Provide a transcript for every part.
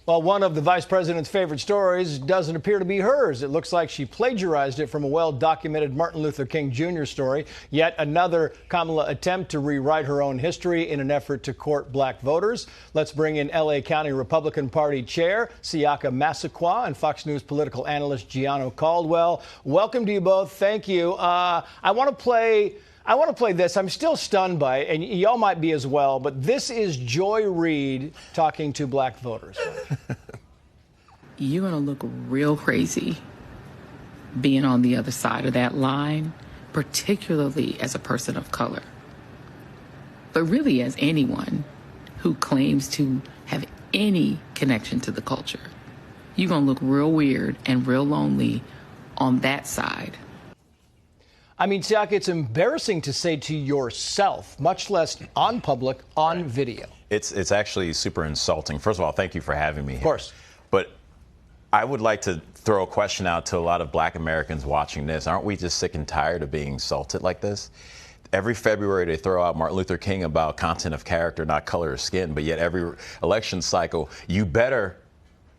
Well, one of the vice president's favorite stories doesn't appear to be hers. It looks like she plagiarized it from a well-documented Martin Luther King Jr. story. Yet another Kamala attempt to rewrite her own history in an effort to court black voters. Let's bring in L.A. County Republican Party Chair Siaka Massaquoi and Fox News political analyst Gianno Caldwell. Welcome to you both. Thank you. I want to play this. I'm still stunned by it, and y'all might be as well, but this is Joy Reid talking to black voters. You're going to look real crazy being on the other side of that line, particularly as a person of color, but really as anyone who claims to have any connection to the culture. You're going to look real weird and real lonely on that side. I mean, Siaka, it's embarrassing to say to yourself, much less on public, on video. It's actually super insulting. First of all, thank you for having me here. Of course. But I would like to throw a question out to a lot of black Americans watching this. Aren't we just sick and tired of being insulted like this? Every February they throw out Martin Luther King about content of character, not color of skin, but yet every election cycle, you better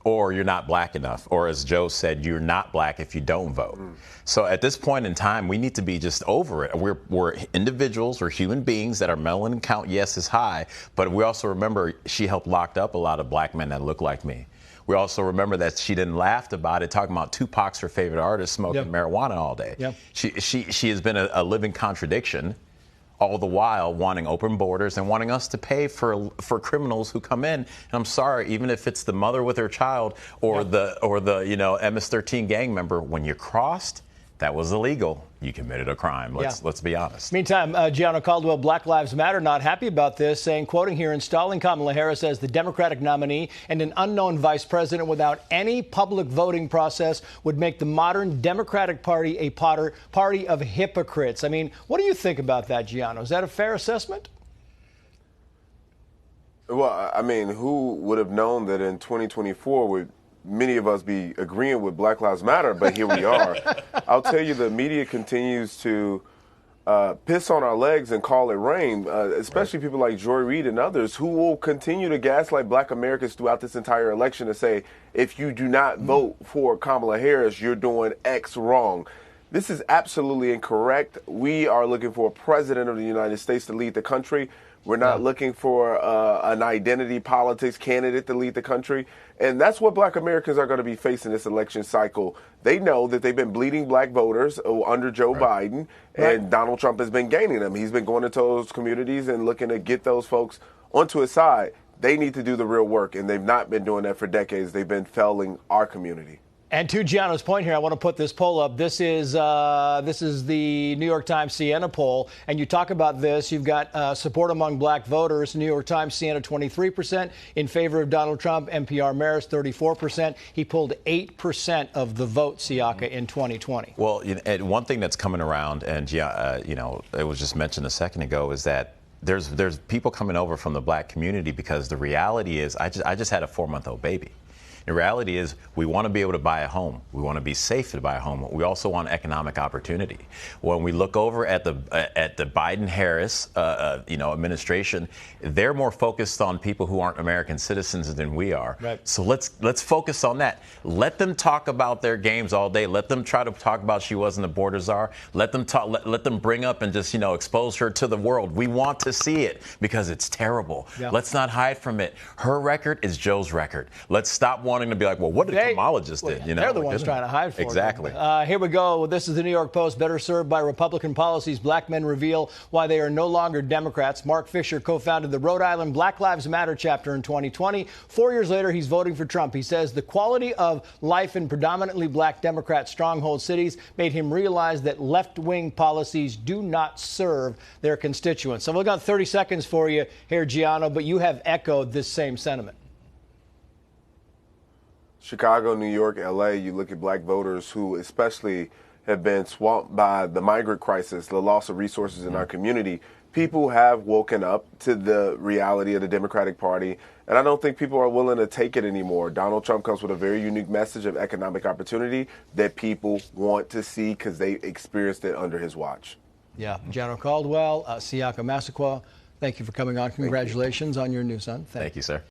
or you're not black enough, or as Joe said, you're not black if you don't vote. So at this point in time, we need to be just over it. We're individuals, we're human beings that our melanin count, yes, is high, but we also remember she helped lock up a lot of black men that look like me. We also remember that she didn't laugh about it, talking about Tupac's her favorite artist smoking marijuana all day. She has been a living contradiction, all the while wanting open borders and wanting us to pay for criminals who come in. And I'm sorry, even if it's the mother with her child or the MS-13 gang member, when you crossed, that was illegal. You committed a crime. Let's be honest. Meantime, Gianno Caldwell, Black Lives Matter, not happy about this, saying, quoting here, installing Kamala Harris as the Democratic nominee and an unknown vice president without any public voting process would make the modern Democratic Party a party of hypocrites. I mean, what do you think about that, Gianno? Is that a fair assessment? Well, I mean, who would have known that in 2024 would many of us be agreeing with Black Lives Matter, but here we are. I'll tell you, the media continues to piss on our legs and call it rain, especially people like Joy Reid and others who will continue to gaslight black Americans throughout this entire election and say, if you do not vote for Kamala Harris, you're doing X wrong. This is absolutely incorrect. We are looking for a president of the United States to lead the country. We're not looking for an identity politics candidate to lead the country. And that's what black Americans are going to be facing this election cycle. They know that they've been bleeding black voters under Joe Biden, and Donald Trump has been gaining them. He's been going into those communities and looking to get those folks onto his side. They need to do the real work, and they've not been doing that for decades. They've been failing our community. And to Gianno's point here, I want to put this poll up. This is the New York Times Siena poll, and you talk about this. You've got support among black voters. New York Times Siena 23% in favor of Donald Trump. NPR Marist 34%. He pulled 8% of the vote, Siaka, in 2020. Well, and one thing that's coming around, and it was just mentioned a second ago, is that there's people coming over from the black community because the reality is I just had a 4-month-old baby. The reality is we want to be able to buy a home. We want to be safe to buy a home. We also want economic opportunity. When we look over at the Biden-Harris administration, they're more focused on people who aren't American citizens than we are. Right. So let's focus on that. Let them talk about their games all day. Let them try to talk about she wasn't a border czar. Let them talk. Let them bring up and just expose her to the world. We want to see it because it's terrible. Yeah. Let's not hide from it. Her record is Joe's record. Let's stop wanting to be like, well, what did Kamala just did? They're the ones trying to hide for it. Exactly. Here we go. This is the New York Post. Better served by Republican policies. Black men reveal why they are no longer Democrats. Mark Fisher co-founded the Rhode Island Black Lives Matter chapter in 2020. 4 years later, he's voting for Trump. He says the quality of life in predominantly black Democrat stronghold cities made him realize that left-wing policies do not serve their constituents. So we've got 30 seconds for you here, Gianno, but you have echoed this same sentiment. Chicago, New York, LA, you look at black voters who especially have been swamped by the migrant crisis, the loss of resources in our community. People have woken up to the reality of the Democratic Party, and I don't think people are willing to take it anymore. Donald Trump comes with a very unique message of economic opportunity that people want to see because they experienced it under his watch. Yeah, Gianno Caldwell, Siaka Massaquoi, thank you for coming on. Congratulations on your new son. Thank you, sir.